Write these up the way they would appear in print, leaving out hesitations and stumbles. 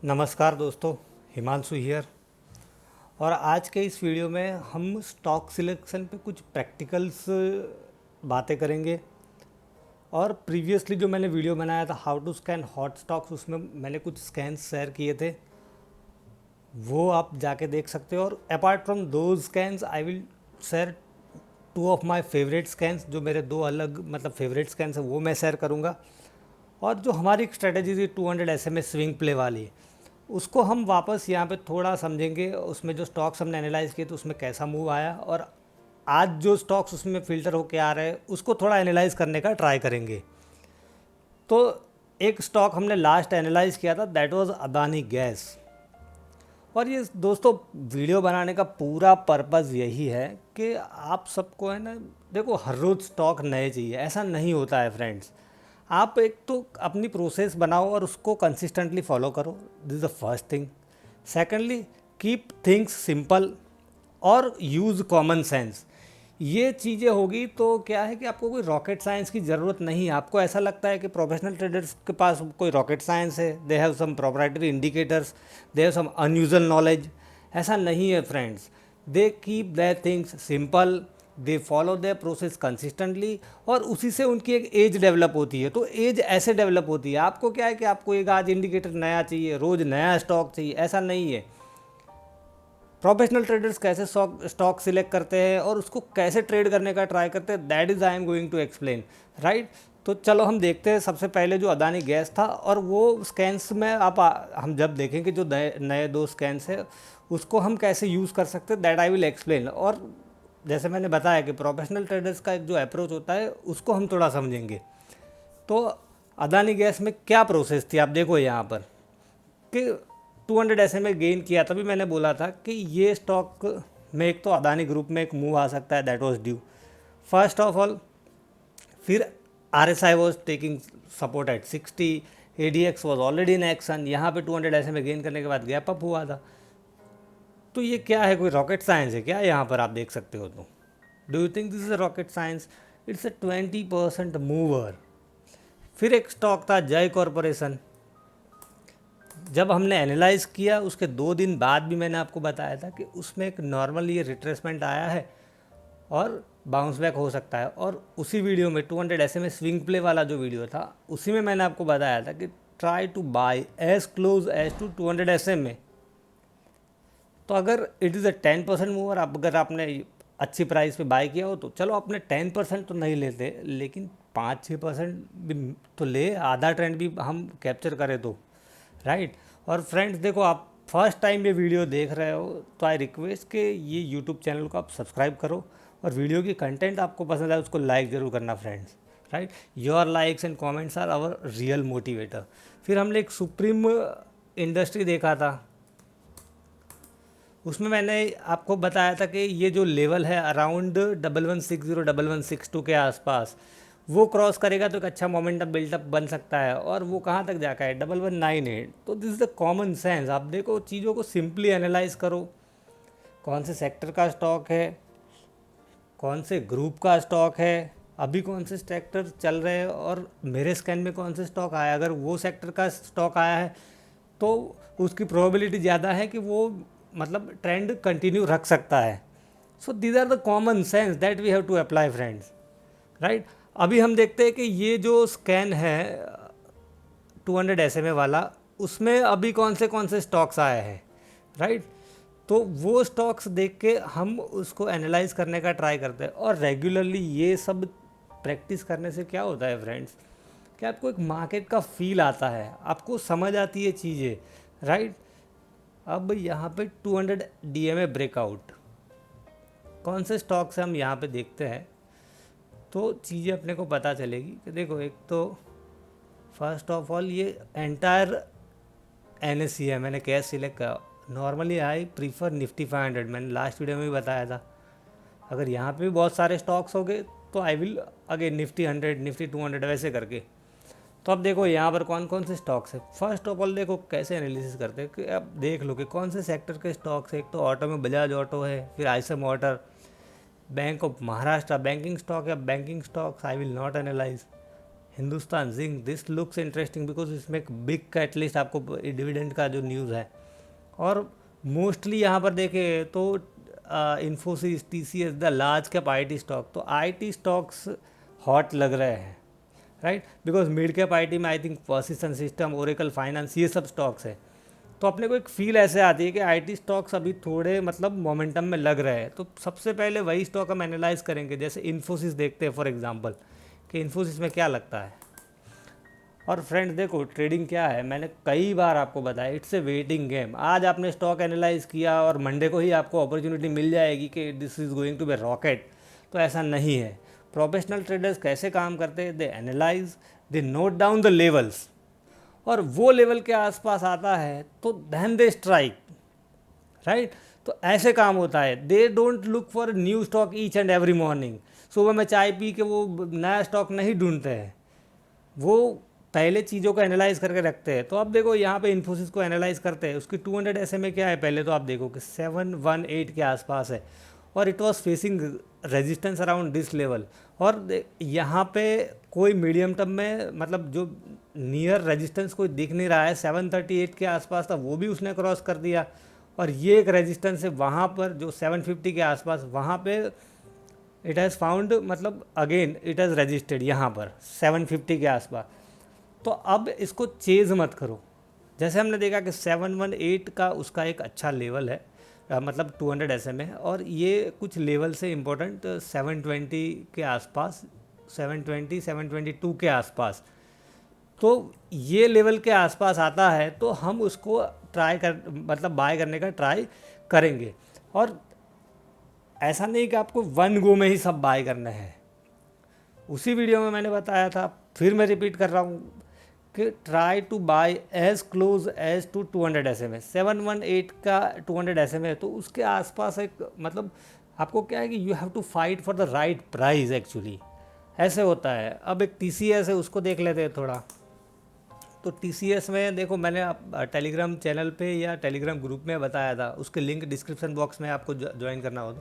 नमस्कार दोस्तों, हिमांशु हियर। और आज के इस वीडियो में हम स्टॉक सिलेक्शन पे कुछ प्रैक्टिकल्स बातें करेंगे। और प्रीवियसली जो मैंने वीडियो बनाया था how to scan hot stocks, उसमें मैंने कुछ स्कैन्स शेयर किए थे, वो आप जाके देख सकते हो। और apart from those scans I will share two of my favourite scans, जो मेरे दो अलग फेवरेट स्कैन्स हैं वो मैं शेयर करूँगा। और जो हमारी एक स्ट्रेटेजी थी 200 SMA स्विंग प्ले वाली, उसको हम वापस यहाँ पे थोड़ा समझेंगे। उसमें जो स्टॉक्स हमने एनालाइज किए तो उसमें कैसा मूव आया, और आज जो स्टॉक्स उसमें फ़िल्टर होके आ रहे हैं उसको थोड़ा एनालाइज करने का ट्राई करेंगे। तो एक स्टॉक हमने लास्ट एनालाइज किया था, दैट वाज अदानी गैस। और ये दोस्तों, वीडियो बनाने का पूरा पर्पज़ यही है कि आप सबको है ना, देखो हर रोज़ स्टॉक नए चाहिए, ऐसा नहीं होता है फ्रेंड्स। आप एक तो अपनी प्रोसेस बनाओ और उसको कंसिस्टेंटली फॉलो करो, this is the first thing. Secondly, keep things simple और यूज़ कॉमन सेंस। ये चीज़ें होगी तो क्या है कि आपको कोई रॉकेट साइंस की ज़रूरत नहीं है। आपको ऐसा लगता है कि प्रोफेशनल ट्रेडर्स के पास कोई रॉकेट साइंस है, they have some proprietary indicators, they have some unusual knowledge. ऐसा नहीं है friends. They keep their things simple, they follow their process consistently, और उसी से उनकी एक एज डेवलप होती है। तो एज ऐसे डेवलप होती है। आपको क्या है कि आपको एक आज इंडिकेटर नया चाहिए, रोज़ नया स्टॉक चाहिए, ऐसा नहीं है। प्रोफेशनल ट्रेडर्स कैसे स्टॉक सिलेक्ट करते हैं और उसको कैसे ट्रेड करने का ट्राई करते हैं, that is I am going to explain, right. तो चलो हम देखते हैं। सबसे पहले जो अदानी गैस था, और वो स्कैन्स में हम जब देखेंगे जो नए नए दो स्कैन्स है उसको हम कैसे यूज़ कर सकते हैं, दैट आई विल एक्सप्लेन। और जैसे मैंने बताया कि प्रोफेशनल ट्रेडर्स का एक जो अप्रोच होता है उसको हम थोड़ा समझेंगे। तो अदानी गैस में क्या प्रोसेस थी, आप देखो यहाँ पर कि 200 ऐसे में गेन किया। तभी मैंने बोला था कि ये स्टॉक में एक तो अदानी ग्रुप में एक मूव आ सकता है, that was due first of all. फिर RSI was taking support at 60, ADX was already in action. यहाँ पे 200 ऐसे में गेन करने के बाद गैप अप हुआ था। तो ये क्या है, कोई रॉकेट साइंस है क्या? यहाँ पर आप देख सकते हो। तो do you think this is a rocket science? It's a 20% mover. फिर एक स्टॉक था जय कॉरपोरेशन। जब हमने एनालाइज किया उसके 2 दिन बाद भी मैंने आपको बताया था कि उसमें एक नॉर्मल ये रिट्रेसमेंट आया है और बाउंस बैक हो सकता है। और उसी वीडियो में 200 SMA स्विंग प्ले वाला जो वीडियो था, उसी में मैंने आपको बताया था कि try to buy as close as to 200 SMA। तो अगर इट इज़ अ 10% मूवर, अगर आपने अच्छी प्राइस पे बाय किया हो तो चलो, अपने 10% तो नहीं लेते, लेकिन 5-6% भी तो ले, आधा ट्रेंड भी हम कैप्चर करें तो, राइट। और फ्रेंड्स देखो, आप फर्स्ट टाइम ये वीडियो देख रहे हो तो आई रिक्वेस्ट कि ये यूट्यूब चैनल को आप सब्सक्राइब करो, और वीडियो की कंटेंट आपको पसंद आए उसको लाइक ज़रूर करना friends, right. Your likes and comments are our real motivator. फिर हमने एक सुप्रीम इंडस्ट्री देखा था, उसमें मैंने आपको बताया था कि ये जो लेवल है अराउंड 1160-1162 के आसपास, वो क्रॉस करेगा तो एक अच्छा मोमेंटम बिल्टअप बन सकता है। और वो कहाँ तक जाकर है, 1198। तो this is the common sense. आप देखो, चीज़ों को सिंपली एनालाइज करो, कौन से सेक्टर का स्टॉक है, कौन से ग्रुप का स्टॉक है, अभी कौन से सेक्टर चल रहे हैं, और मेरे स्कैन में कौन से स्टॉक आया। अगर वो सेक्टर का स्टॉक आया है तो उसकी प्रोबेबिलिटी ज़्यादा है कि वो ट्रेंड कंटिन्यू रख सकता है। So these are the common sense that we have to apply friends, right. अभी हम देखते हैं कि ये जो स्कैन है 200 SMA वाला, उसमें अभी कौन से स्टॉक्स आए हैं, राइट। तो वो स्टॉक्स देख के हम उसको एनालाइज करने का ट्राई करते हैं। और रेगुलरली ये सब प्रैक्टिस करने से क्या होता है फ्रेंड्स, कि आपको एक मार्केट का फील आता है, आपको समझ आती है चीज़ें, राइट। अब यहाँ पे 200 DMA ब्रेकआउट, कौन से स्टॉक से हम यहाँ पे देखते हैं तो चीज़ें अपने को पता चलेगी कि देखो, एक तो फर्स्ट ऑफ ऑल ये एंटायर NSE है, मैंने कैश सिलेक्ट करा। नॉर्मली आई प्रीफर निफ्टी 500, मैंने लास्ट वीडियो में भी बताया था। अगर यहाँ पे भी बहुत सारे स्टॉक्स हो गए तो I will again Nifty 100, Nifty 200, वैसे करके। तो अब देखो यहाँ पर कौन कौन से स्टॉक्स है। फर्स्ट ऑफ ऑल देखो कैसे एनालिसिस करते हैं कि अब देख लो कि कौन से सेक्टर के स्टॉक्स है। एक तो ऑटो में बजाज ऑटो है, फिर Eicher motor, bank of Maharashtra, banking stock है। Banking stocks I will not analyse, Hindustan zinc, this looks interesting because इसमें एक बिग का एटलीस्ट आपको डिविडेंड का जो न्यूज़ है। और मोस्टली यहाँ पर देखें तो Infosys, TCS, the large cap IT stock, तो IT स्टॉक्स हॉट लग रहे हैं, right, because mid cap IT में I think persistent system, Oracle finance, ये सब स्टॉक्स है। तो अपने को एक फील ऐसे आती है कि IT स्टॉक्स अभी थोड़े मतलब मोमेंटम में लग रहे हैं। तो सबसे पहले वही स्टॉक हम एनालाइज करेंगे, जैसे इन्फोसिस देखते हैं फॉर एग्जांपल कि इन्फोसिस में क्या लगता है। और फ्रेंड्स देखो ट्रेडिंग क्या है, मैंने कई बार आपको बताया, इट्स ए वेटिंग गेम। आज आपने स्टॉक एनालाइज किया और मंडे को ही आपको अपॉर्चुनिटी मिल जाएगी कि this is going to be rocket, तो ऐसा नहीं है। प्रोफेशनल ट्रेडर्स कैसे काम करते हैं, they analyse, they note down the levels, और वो लेवल के आसपास आता है तो देन दे स्ट्राइक, राइट। तो ऐसे काम होता है। They don't look for new stock each and every morning. सुबह में चाय पी के वो नया स्टॉक नहीं ढूंढते हैं, वो पहले चीज़ों को एनालाइज करके रखते हैं। तो अब देखो यहाँ पे इन्फोसिस को एनालाइज करते हैं, उसकी 200 SMA क्या है, पहले तो आप देखो कि 718 के आसपास है, और it was facing resistance around this level. और यहाँ पे कोई मीडियम टर्म में मतलब जो नियर रेजिस्टेंस कोई दिख नहीं रहा है, 738 के आसपास था, वो भी उसने क्रॉस कर दिया। और ये एक रेजिस्टेंस है वहाँ पर जो 750 के आसपास, वहाँ पे इट हैज़ फाउंड, मतलब अगेन इट हैज़ रजिस्टर्ड यहाँ पर 750 के आसपास। तो अब इसको चेज़ मत करो। जैसे हमने देखा कि 718 का उसका एक अच्छा लेवल है, मतलब 200 SMA, और ये कुछ लेवल से इम्पोर्टेंट 720 के आसपास, 720, 722 के आसपास। तो ये लेवल के आसपास आता है तो हम उसको ट्राई कर, मतलब बाय करने का ट्राई करेंगे। और ऐसा नहीं कि आपको वन गो में ही सब बाय करना है। उसी वीडियो में मैंने बताया था, फिर मैं रिपीट कर रहा हूँ कि try to buy as close as to 200 SMA। 718 का 200 SMA है, तो उसके आसपास एक, मतलब आपको क्या है कि you have to fight for the right price actually, ऐसे होता है। अब एक TCS है, उसको देख लेते हैं थोड़ा। तो TCS में देखो, मैंने टेलीग्राम चैनल पे या टेलीग्राम ग्रुप में बताया था, उसके लिंक डिस्क्रिप्शन बॉक्स में आपको ज्वाइन करना हो तो,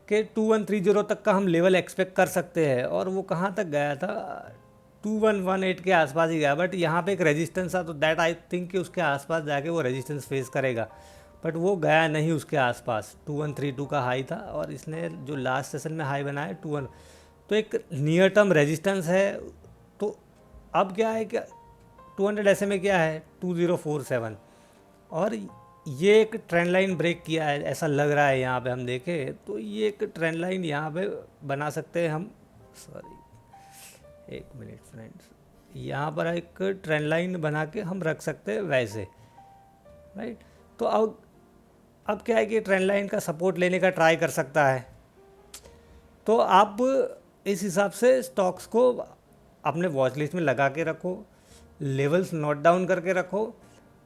कि 2130 तक का हम लेवल एक्सपेक्ट कर सकते हैं। और वो कहाँ तक गया था, 2118 के आसपास ही गया। बट यहाँ पे एक रेजिस्टेंस था, तो दैट आई थिंक कि उसके आसपास जाके वो रेजिस्टेंस फेस करेगा, बट वो गया नहीं उसके आसपास। 2132 का हाई था, और इसने जो लास्ट सेशन में हाई बनाया 21, तो एक नियर टर्म रेजिस्टेंस है। तो अब क्या है कि 200 SMA क्या है, 2047, और ये एक ट्रेंड लाइन ब्रेक किया है ऐसा लग रहा है। यहाँ पे हम देखें तो ये एक ट्रेंड लाइन यहाँ पे बना सकते हैं हम, सॉरी एक मिनट फ्रेंड्स, यहाँ पर एक ट्रेंड लाइन बना के हम रख सकते हैं वैसे, राइट। तो अब क्या है कि ट्रेंड लाइन का सपोर्ट लेने का ट्राई कर सकता है। तो आप इस हिसाब से स्टॉक्स को अपने वॉच लिस्ट में लगा के रखो, लेवल्स नोट डाउन करके रखो,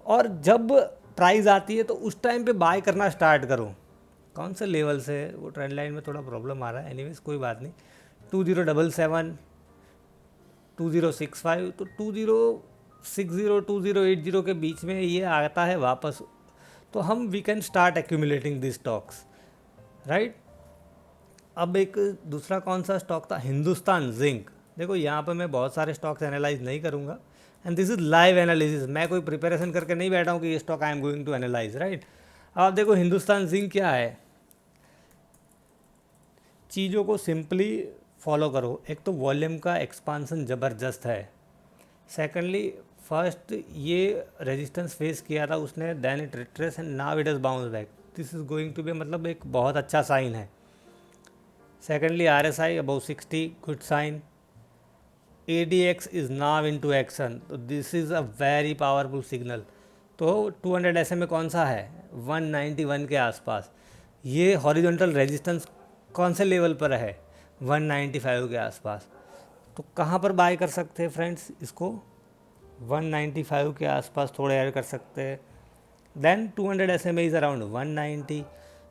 और जब प्राइस आती है तो उस टाइम पे बाय करना स्टार्ट करो। कौन से लेवल से, वो ट्रेंड लाइन में थोड़ा प्रॉब्लम आ रहा है, एनीवेज कोई बात नहीं। 2077, 2065, तो 2060, 2080 के बीच में ये आता है वापस, तो हम we can start accumulating this stocks, right. अब एक दूसरा कौन सा स्टॉक था, हिंदुस्तान जिंक। देखो यहाँ पर मैं बहुत सारे स्टॉक्स एनालाइज नहीं करूँगा, and this is live analysis. मैं कोई प्रिपरेशन करके नहीं बैठा हूँ कि ये stock I am going to analyse, right. अब आप देखो हिंदुस्तान जिंक क्या है, चीज़ों को सिंपली फॉलो करो। एक तो वॉल्यूम का एक्सपांसन ज़बरदस्त है, सेकेंडली फर्स्ट ये रेजिस्टेंस फेस किया था उसने, then it retrace and now it is bounce back, this is going to be, मतलब एक बहुत अच्छा साइन है। Secondly RSI above 60, good sign. ADX is now into action, तो this is a very powerful signal. तो 200 SMA कौन सा है, 191 के आसपास। ये हॉरिजॉन्टल रेजिस्टेंस कौन से लेवल पर है, 195 के आसपास। तो कहाँ पर बाय कर सकते हैं फ्रेंड्स इसको, 195 के आसपास थोड़े ऐड कर सकते हैं। देन 200 SMA इज़ अराउंड 190,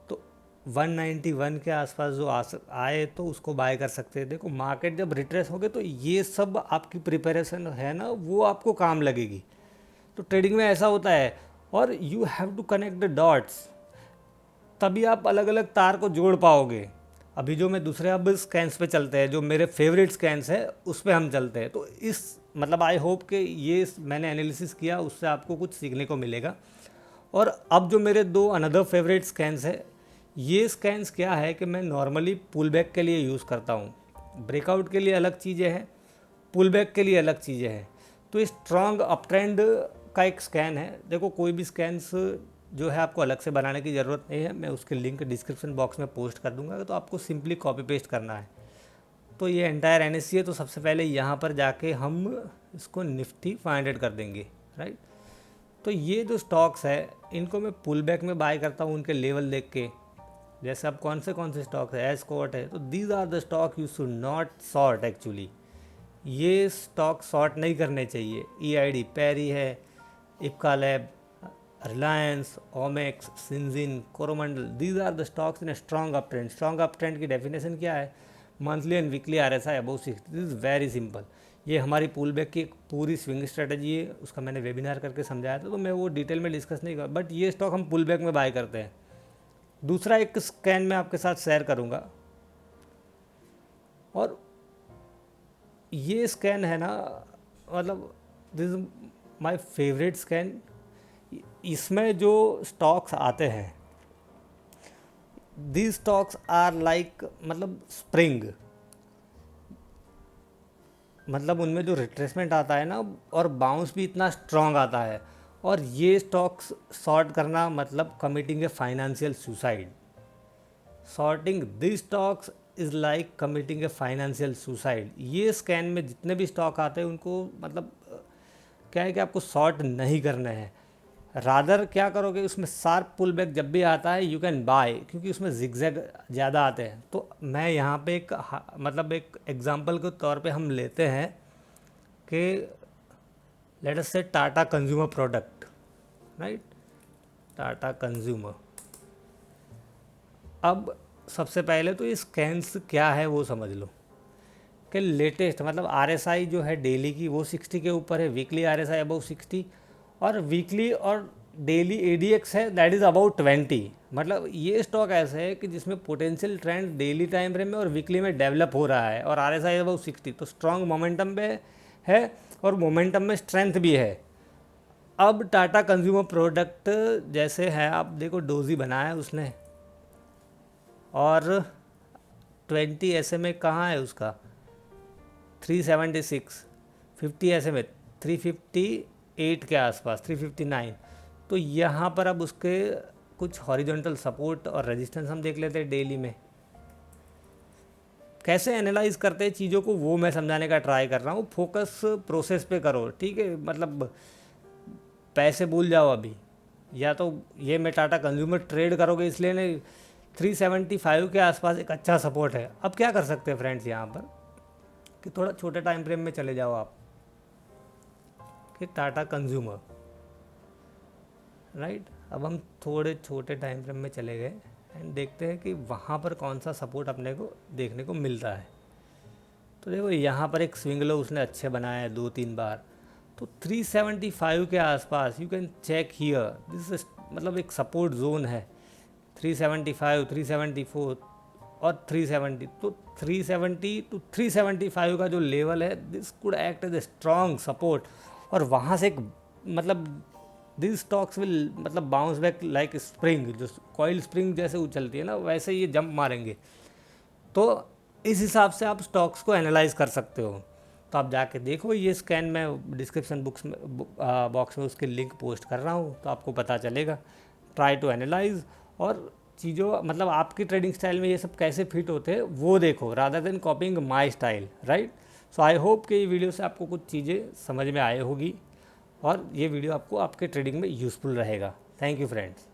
तो 191 के आसपास जो आए तो उसको बाय कर सकते हैं। देखो मार्केट जब रिट्रेस हो गए तो ये सब आपकी प्रिपरेशन है ना, वो आपको काम लगेगी। तो ट्रेडिंग में ऐसा होता है, और you have to connect the dots, तभी आप अलग अलग तार को जोड़ पाओगे। अभी जो मैं दूसरे अब स्कैन्स पे चलते हैं, जो मेरे फेवरेट स्कैन्स है उस पे हम चलते हैं। तो इस मतलब आई होप कि ये मैंने एनालिसिस किया उससे आपको कुछ सीखने को मिलेगा। और अब जो मेरे दो अनदर फेवरेट स्कैन्स है, ये स्कैन्स क्या है कि मैं नॉर्मली पुल बैक के लिए यूज़ करता हूँ। ब्रेकआउट के लिए अलग चीज़ें हैं, पुल बैक के लिए अलग चीज़ें हैं। तो ये स्ट्रॉन्ग अप ट्रेंड का एक स्कैन है। देखो कोई भी स्कैन्स जो है आपको अलग से बनाने की ज़रूरत नहीं है, मैं उसके लिंक डिस्क्रिप्शन बॉक्स में पोस्ट कर दूंगा, तो आपको सिंपली कॉपी पेस्ट करना है। तो ये एंटायर एनएससी है, तो सबसे पहले यहाँ पर जाके हम इसको निफ्टी 500 कर देंगे, राइट। तो ये जो स्टॉक्स है इनको मैं पुल बैक में बाय करता हूँ उनके लेवल देख के। जैसे अब कौन से स्टॉक्स है, एस्कॉर्ट है, तो these are the stock you should not short actually. ये स्टॉक शॉर्ट नहीं करने चाहिए। ईआईडी, पैरी है, Ipca lab, Reliance, Omaxe, Syngene, Coromandel, these are the stocks in a strong up trend. Strong up trend की डेफिनेशन क्या है? Monthly and weekly RSI above 60। This is very simple. ये हमारी पुल बैक की एक पूरी स्विंग स्ट्रेटजी है, उसका मैंने वेबिनार करके समझाया था, तो मैं वो डिटेल में डिस्कस नहीं कर, बट ये स्टॉक हम पुल बैक में बाय करते हैं। दूसरा एक स्कैन मैं आपके साथ शेयर करूँगा, और ये स्कैन है ना, मतलब this is my favourite scan. इसमें जो स्टॉक्स आते हैं, दीज स्टॉक्स आर लाइक मतलब स्प्रिंग, मतलब उनमें जो रिट्रेसमेंट आता है ना और बाउंस भी इतना स्ट्रॉन्ग आता है। और ये स्टॉक्स शॉर्ट करना मतलब committing a financial suicide. Shorting this stocks is like committing a financial suicide. ये स्कैन में जितने भी स्टॉक आते हैं उनको मतलब क्या है कि आपको शॉर्ट नहीं करना है, रादर क्या करोगे, उसमें शार्प पुल बैक जब भी आता है यू कैन बाय, क्योंकि उसमें जिगजैग ज़्यादा आते हैं। तो मैं यहाँ पे एक मतलब एक एग्जांपल के तौर पे हम लेते हैं कि लेट अस से Tata consumer product, right, Tata consumer. अब सबसे पहले तो ये स्कैन्स क्या है वो समझ लो कि लेटेस्ट मतलब आरएसआई जो है डेली की वो 60 के ऊपर है, वीकली आरएसआई अबाउ 60, और वीकली और डेली एडीएक्स है दैट इज़ अबाउट 20। मतलब ये स्टॉक ऐसे है कि जिसमें potential trend daily time frame में और वीकली में डेवलप हो रहा है, और आरएसआई अबाउ 60, तो स्ट्रॉन्ग मोमेंटम पे है और मोमेंटम में स्ट्रेंथ भी है। अब टाटा कंज्यूमर प्रोडक्ट जैसे है, आप देखो डोजी बनाया उसने, और 20 SMA कहाँ है उसका 376, 50 SMA 358 के आसपास 359। तो यहाँ पर अब उसके कुछ हॉरिजॉन्टल सपोर्ट और रेजिस्टेंस हम देख लेते हैं डेली में। कैसे एनालाइज करते हैं चीज़ों को वो मैं समझाने का ट्राई कर रहा हूँ। फोकस प्रोसेस पे करो, ठीक है, मतलब पैसे भूल जाओ अभी, या तो ये मैं टाटा कंज्यूमर ट्रेड करोगे इसलिए नहीं। 375 के आसपास एक अच्छा सपोर्ट है। अब क्या कर सकते हैं फ्रेंड्स यहाँ पर कि थोड़ा छोटे टाइम फ्रेम में चले जाओ आप कि टाटा कंज्यूमर, राइट। अब हम थोड़े छोटे टाइम फ्रेम में चले गए एंड देखते हैं कि वहाँ पर कौन सा सपोर्ट अपने को देखने को मिलता है। तो देखो यहाँ पर एक स्विंग लो उसने अच्छे बनाया है 2-3 बार, तो 375 के आसपास you can check here, this मतलब एक सपोर्ट जोन है 375, 374 और 370। तो 370 टू 375 का जो लेवल है this could act as a strong support, और वहाँ से एक मतलब दिस स्टॉक्स विल मतलब बाउंस बैक लाइक स्प्रिंग, जो कॉइल स्प्रिंग जैसे उछलती है ना वैसे ये जंप मारेंगे। तो इस हिसाब से आप स्टॉक्स को एनालाइज कर सकते हो। तो आप जाके देखो, ये स्कैन मैं डिस्क्रिप्शन बॉक्स में उसके लिंक पोस्ट कर रहा हूँ, तो आपको पता चलेगा। ट्राई टू एनालाइज, और चीज़ों मतलब आपकी ट्रेडिंग स्टाइल में ये सब कैसे फिट होते हैं वो देखो, rather than कॉपिंग my style, right. So I hope कि ये वीडियो से आपको कुछ चीज़ें समझ में आए होगी और ये वीडियो आपको आपके ट्रेडिंग में यूज़फुल रहेगा। Thank you friends.